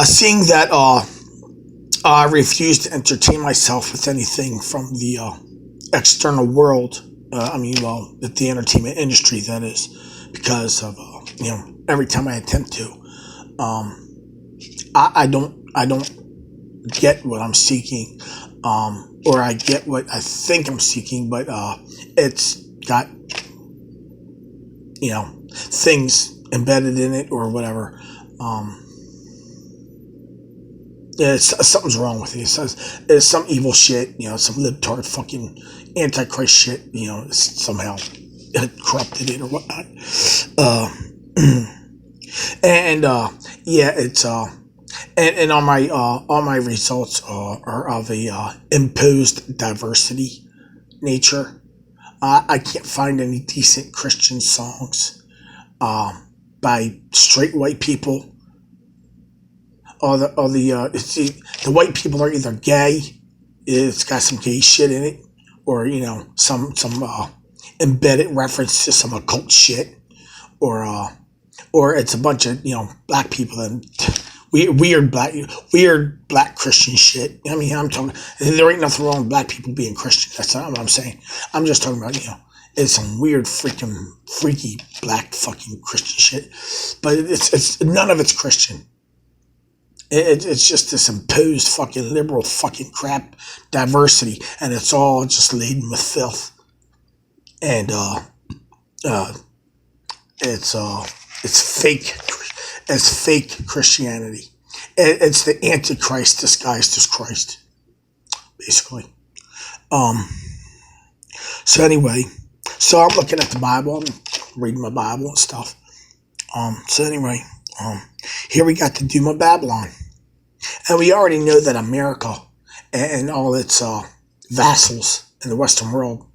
Seeing that I refuse to entertain myself with anything from the external world. Well, the entertainment industry, that is, because of every time I attempt to, I don't get what I'm seeking, or I get what I think I'm seeking, but it's got things embedded in it or whatever. Yeah, something's wrong with it. It's some evil shit, some libtard fucking antichrist shit, somehow corrupted it or whatnot. Uh, and yeah, it's and all my results are of a imposed diversity nature. I can't find any decent Christian songs by straight white people. The white people are either gay, it's got some gay shit in it, or some embedded reference to some occult shit, or it's a bunch of black people and weird black Christian shit. I'm talking. There ain't nothing wrong with black people being Christian. That's not what I'm saying. I'm just talking about it's some weird freaky black fucking Christian shit, but it's none of it's Christian. It's just this imposed fucking liberal fucking crap diversity, and it's all just laden with filth. And uh, it's fake. It's fake Christianity. It's the Antichrist disguised as Christ, basically. Um. So anyway, I'm looking at the Bible. I'm reading my Bible and stuff. So anyway, here we got the Doom of Babylon. And we already know that America and all its vassals in the Western world,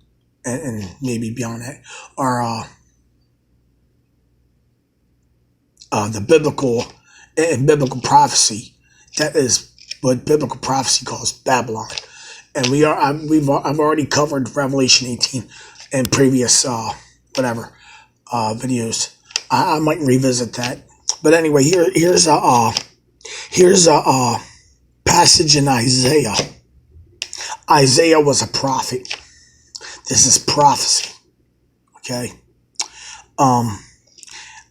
and maybe beyond that, are the biblical prophecy. That is what biblical prophecy calls Babylon. And I've already covered Revelation 18 in previous videos. I might revisit that. But anyway, here's a passage in Isaiah. Isaiah was a prophet. This is prophecy. Okay.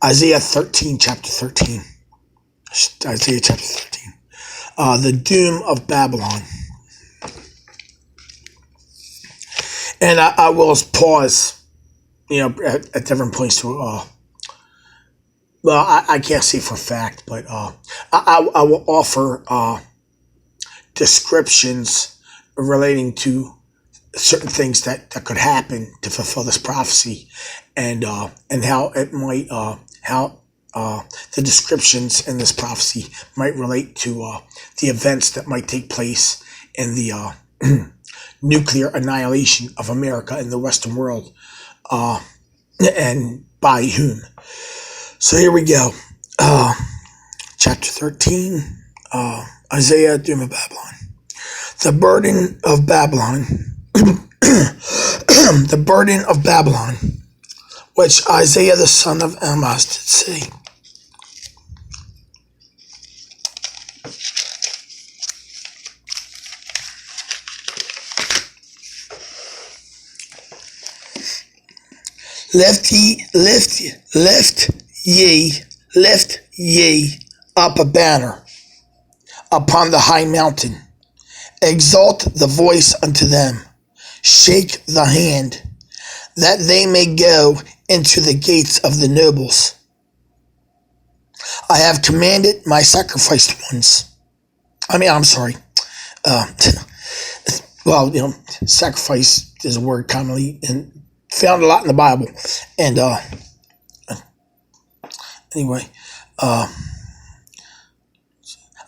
Isaiah 13, chapter 13. Isaiah chapter 13. The doom of Babylon. And I will pause, at different points to I can't say for a fact, but I will offer descriptions relating to certain things that could happen to fulfill this prophecy, and how it might how the descriptions in this prophecy might relate to the events that might take place in the nuclear annihilation of America and the Western world, and by whom. So here we go. Chapter 13, Isaiah, Doom of Babylon. The burden of Babylon, the burden of Babylon, which Isaiah the son of Amoz did see. Lift ye up a banner upon the high mountain. Exalt the voice unto them. Shake the hand, that they may go into the gates of the nobles. I have commanded my sacrificed ones. Sacrifice is a word commonly found a lot in the Bible. And anyway, I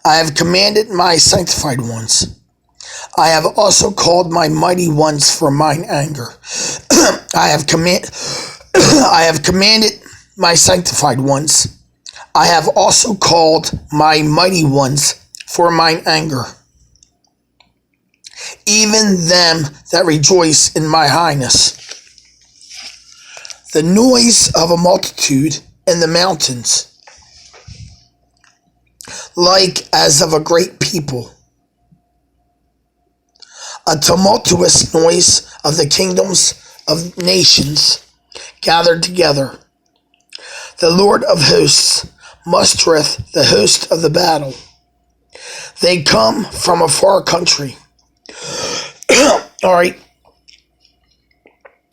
have commanded my sanctified ones. I have also called my mighty ones for mine anger. I have commanded my sanctified ones. I have also called my mighty ones for mine anger, even them that rejoice in my highness. The noise of a multitude in the mountains, like as of a great people, a tumultuous noise of the kingdoms of nations gathered together. The Lord of hosts mustereth the host of the battle. They come from a far country. All right.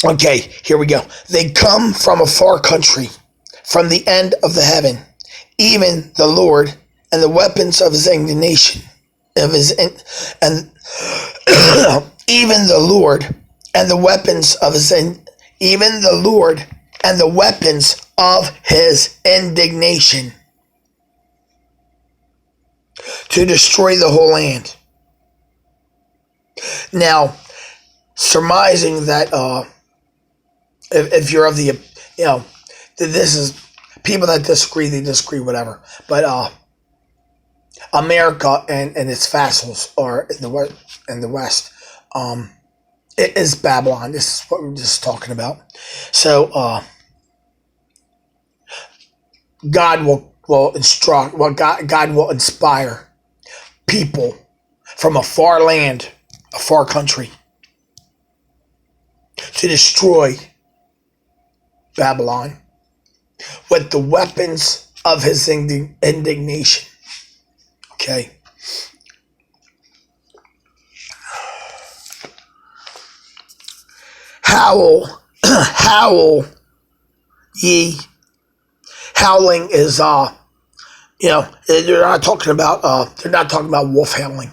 Okay, here we go. They come from a far country, from the end of the heaven, even the Lord and the weapons of his indignation, and even the Lord and the weapons of his even the Lord and the weapons of his indignation, to destroy the whole land. Now, surmising that if you're of the, this is people that disagree, they disagree, whatever. But America and its vassals are in the West. It is Babylon. This is what we were just talking about. So God will instruct. Well, God will inspire people from a far land, a far country, to destroy Babylon with the weapons of his indignation. Okay. Howl, howl, ye. Howling is they're not talking about wolf howling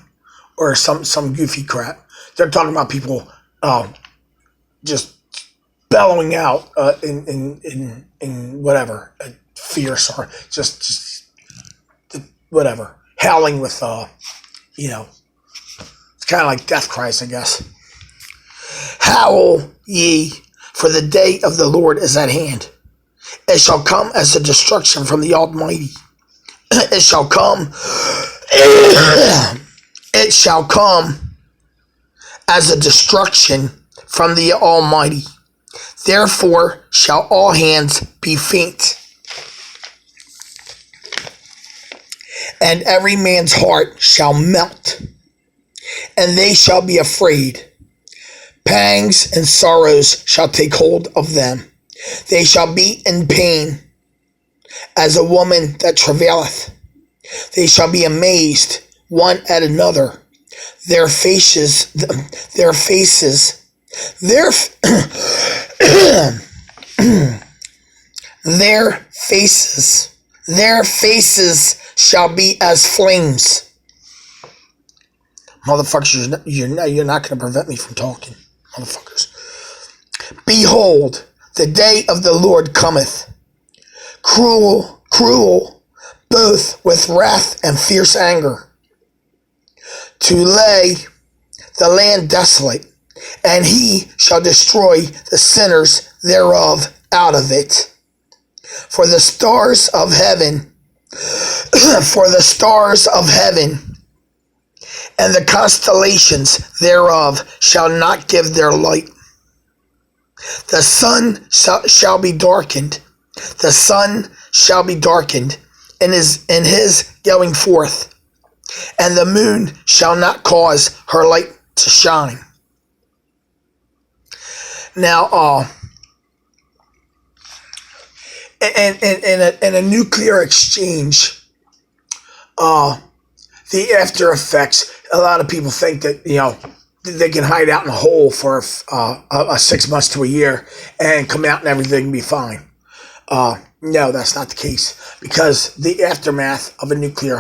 or some goofy crap. They're talking about people just bellowing out in whatever, fierce or just whatever, howling with it's kind of like death cries, I guess. Howl ye, for the day of the Lord is at hand. It shall come as a destruction from the Almighty. It shall come. It shall come as a destruction from the Almighty. Therefore shall all hands be faint, and every man's heart shall melt, and they shall be afraid. Pangs and sorrows shall take hold of them. They shall be in pain as a woman that travaileth. They shall be amazed one at another. Their faces, their faces shall be as flames. Motherfuckers, you're not going to prevent me from talking. Motherfuckers. Behold, the day of the Lord cometh, cruel, both with wrath and fierce anger, to lay the land desolate, and he shall destroy the sinners thereof out of it. For the stars of heaven, and the constellations thereof shall not give their light. The sun shall be darkened. The sun shall be darkened in his going forth, and the moon shall not cause her light to shine. Now, in a nuclear exchange, the after effects. A lot of people think that they can hide out in a hole for a 6 months to a year and come out and everything will be fine. No, that's not the case, because the aftermath of a nuclear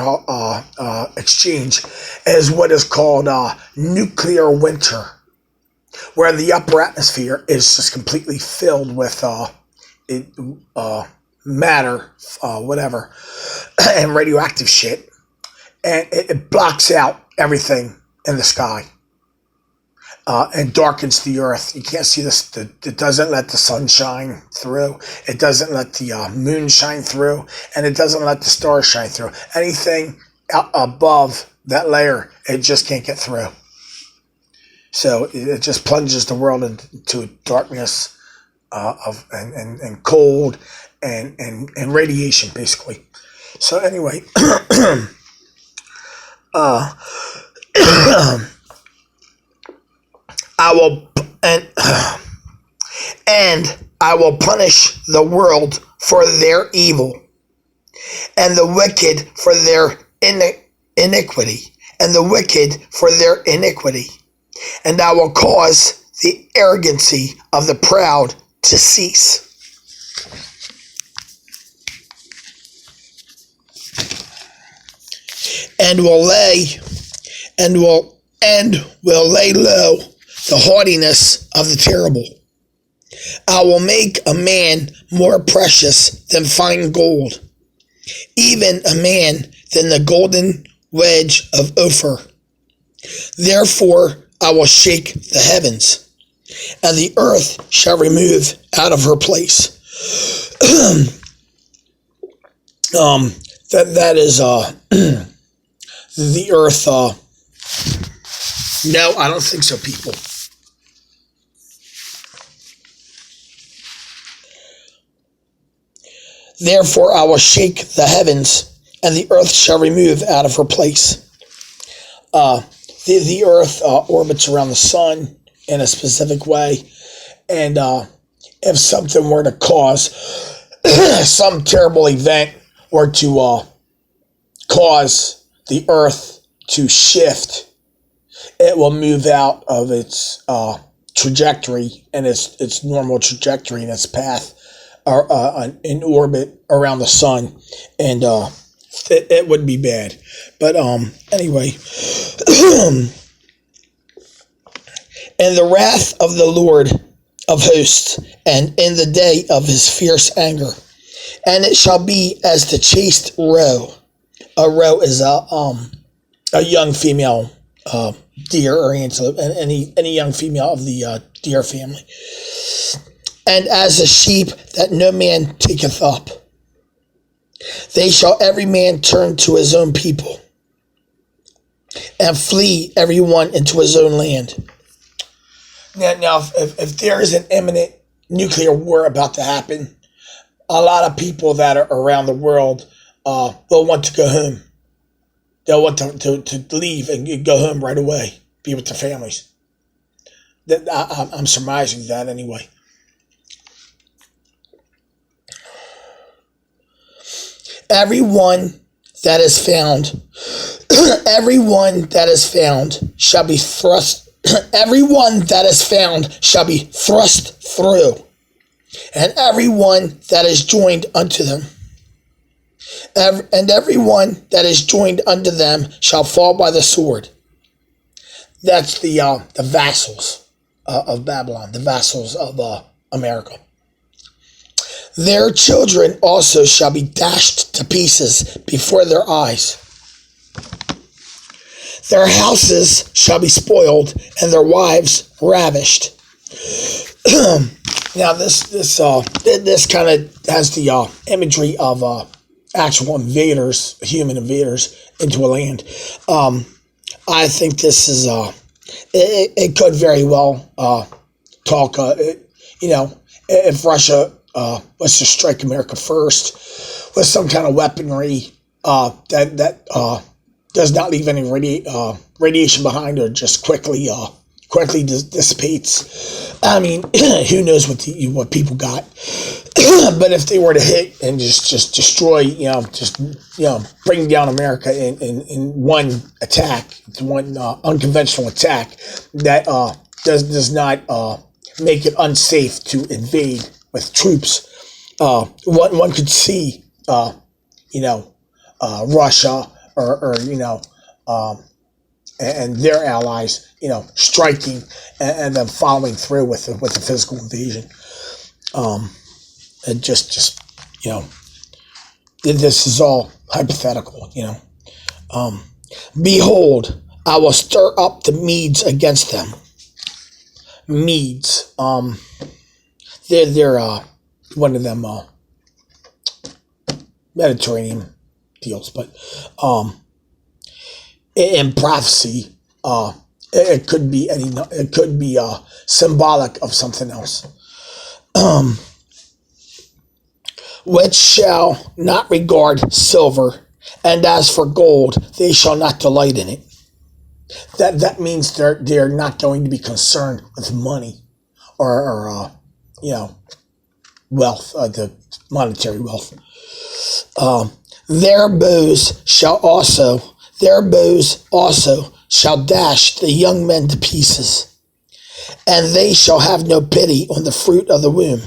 exchange is what is called nuclear winter, where the upper atmosphere is just completely filled with matter, whatever, and radioactive shit, and it blocks out everything in the sky. And darkens the earth. You can't see this. It doesn't let the sun shine through. It doesn't let the moon shine through. And it doesn't let the stars shine through. Anything above that layer, it just can't get through. So it just plunges the world into darkness and cold and radiation, basically. So anyway, Uh, I will and I will punish the world for their evil, and the wicked for their iniquity, and the wicked for their iniquity. And I will cause the arrogancy of the proud to cease. And will lay low the haughtiness of the terrible. I will make a man more precious than fine gold, even a man than the golden wedge of Ophir. Therefore I will shake the heavens, and the earth shall remove out of her place. That is the earth. No, I don't think so, people. Therefore I will shake the heavens, and the earth shall remove out of her place. The earth orbits around the sun in a specific way, and if something were to cause some terrible event, or to cause the earth to shift, it will move out of its trajectory and its normal trajectory and its path in orbit around the sun, and it would be bad. But anyway, and the wrath of the Lord of hosts, and in the day of his fierce anger, and it shall be as the chaste roe. A roe is a young female deer or antelope, any young female of the deer family. And as a sheep that no man taketh up, they shall every man turn to his own people, and flee every one into his own land. Now, if there is an imminent nuclear war about to happen, a lot of people that are around the world will want to go home. They'll want to leave and go home right away, be with their families. I'm surmising that anyway. Everyone that is found shall be thrust. Everyone that is found shall be thrust through, and everyone that is joined unto them, and everyone that is joined unto them shall fall by the sword. That's the vassals of Babylon, the vassals of America. Their children also shall be dashed to pieces before their eyes. Their houses shall be spoiled, and their wives ravished. Now, this kind of has the imagery of actual invaders, human invaders into a land. I think this is it could very well talk. If Russia was to strike America first with some kind of weaponry that does not leave any radiation behind, or just quickly dissipates. I mean, who knows what people got? But if they were to hit and just destroy, bring down America in one attack, one unconventional attack that does not make it unsafe to invade with troops, one could see, Russia or and their allies, striking and then following through with the physical invasion. And just this is all hypothetical, Behold, I will stir up the Medes against them. Medes, they're one of them Mediterranean deals, but in prophecy, it could be symbolic of something else. Which shall not regard silver And as for gold, they shall not delight in it. That means they're not going to be concerned with money or you know, wealth, the monetary wealth. Um, their bows shall also their bows also shall dash the young men to pieces, and they shall have no pity on the fruit of the womb.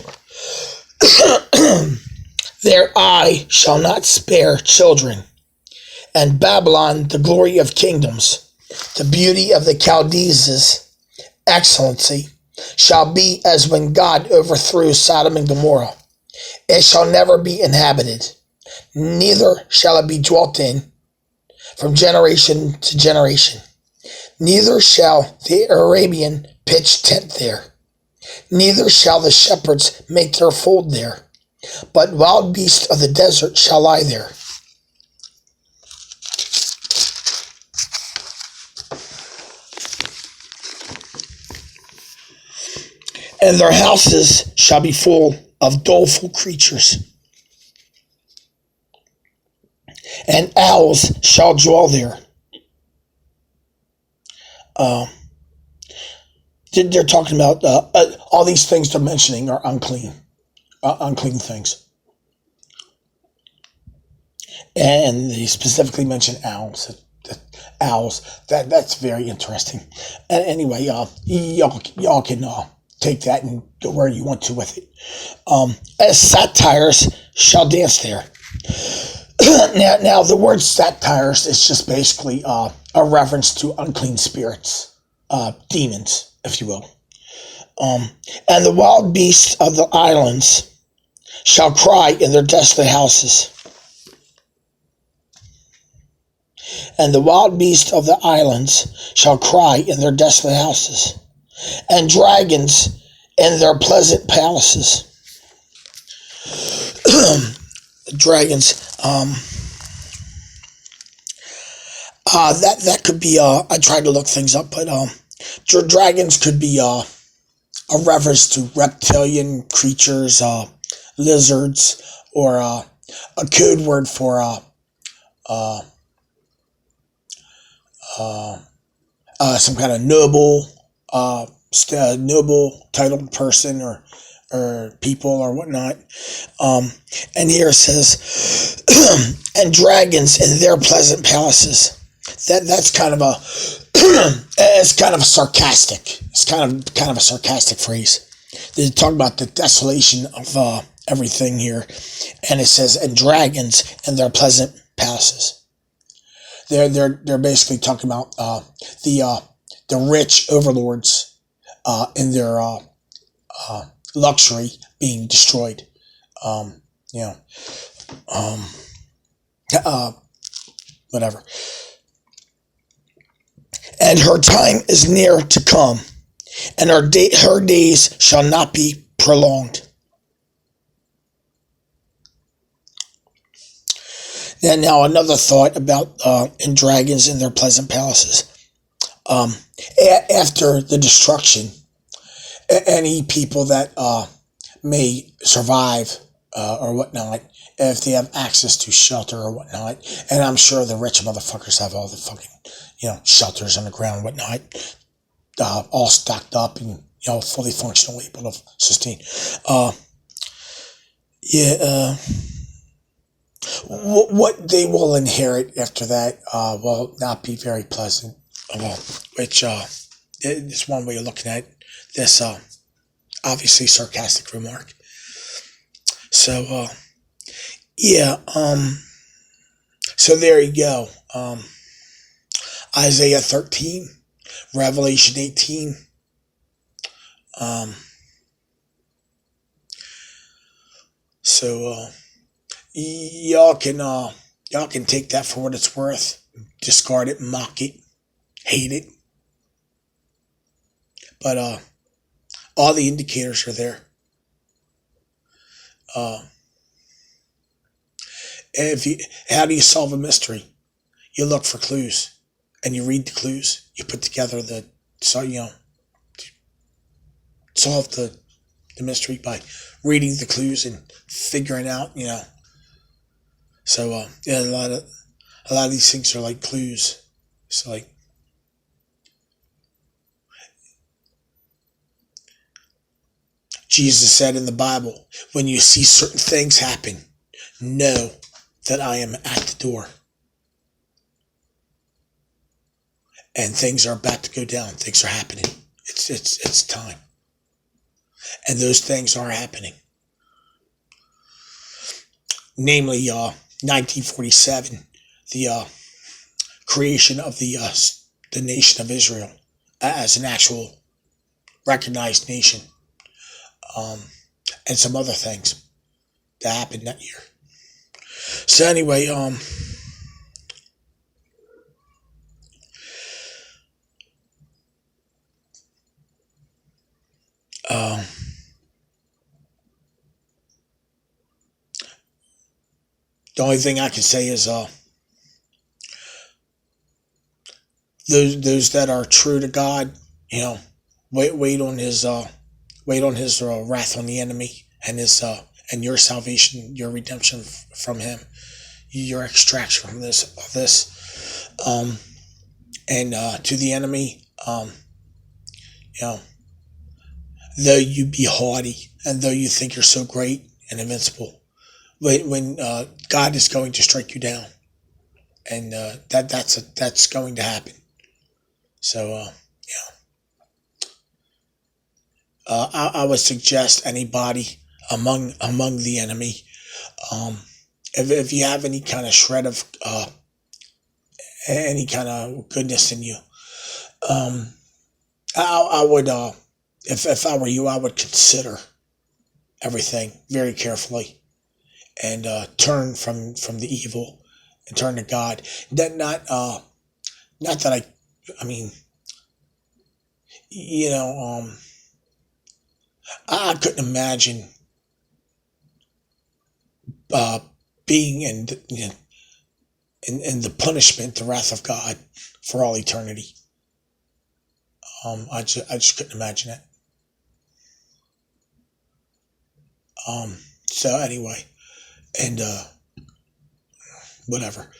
Their eye shall not spare children, and Babylon, the glory of kingdoms, the beauty of the Chaldees' excellency, shall be as when God overthrew Sodom and Gomorrah. It shall never be inhabited, neither shall it be dwelt in from generation to generation. Neither shall the Arabian pitch tent there, neither shall the shepherds make their fold there, but wild beasts of the desert shall lie there. And their houses shall be full of doleful creatures, and owls shall dwell there. They're talking about all these things they're mentioning are unclean things, and they specifically mention owls. Owls. That's very interesting. And anyway, y'all can take that and go where you want to with it. As satyrs shall dance there. Now, the word satyrs is just basically a reference to unclean spirits, demons, if you will. And the wild beasts of the islands shall cry in their desolate houses. And the wild beasts of the islands shall cry in their desolate houses, and dragons in their pleasant palaces. Dragons. That could be. I tried to look things up, but dragons could be a reference to reptilian creatures, lizards, or a code word for some kind of noble titled person or people or whatnot. And here it says, and dragons in their pleasant palaces. That's kind of a it's kind of a sarcastic. It's kind of a sarcastic phrase. They talk about the desolation of everything here, and it says, and dragons in their pleasant palaces. They're basically talking about the rich overlords in their luxury being destroyed. Whatever. And her time is near to come, and her days shall not be prolonged. And now another thought about and dragons in their pleasant palaces. After the destruction, any people that may survive or whatnot, if they have access to shelter or whatnot, and I'm sure the rich motherfuckers have all the fucking, shelters on the ground and whatnot, all stocked up and, fully functional, able to sustain. What they will inherit after that will not be very pleasant, which is one way of looking at this obviously sarcastic remark. So, so there you go. Isaiah 13, Revelation 18. Y'all can take that for what it's worth, discard it, mock it, hate it. But all the indicators are there. How do you solve a mystery? You look for clues, and you read the clues. You put together solve the mystery by reading the clues and figuring out, So a A lot of these things are like clues. It's like Jesus said in the Bible, when you see certain things happen, know that I am at the door. And things are about to go down. Things are happening. It's time. And those things are happening. Namely, 1947, the creation of the nation of Israel as an actual recognized nation, um, and some other things that happened that year. So anyway, uh, the only thing I can say is those that are true to God, you know, wait on His wrath on the enemy and His and your salvation, your redemption from Him, your extraction from this, and to the enemy, you know, though you be haughty and though you think you're so great and invincible, when God is going to strike you down, and that's going to happen. So I would suggest anybody among the enemy, um, if you have any kind of shred of any kind of goodness in you, um, I would if I were you, I would consider everything very carefully and turn from the evil and turn to God. That not that I mean, you know, I couldn't imagine uh, being in the punishment, the wrath of God for all eternity. I just couldn't imagine it. So anyway, and whatever.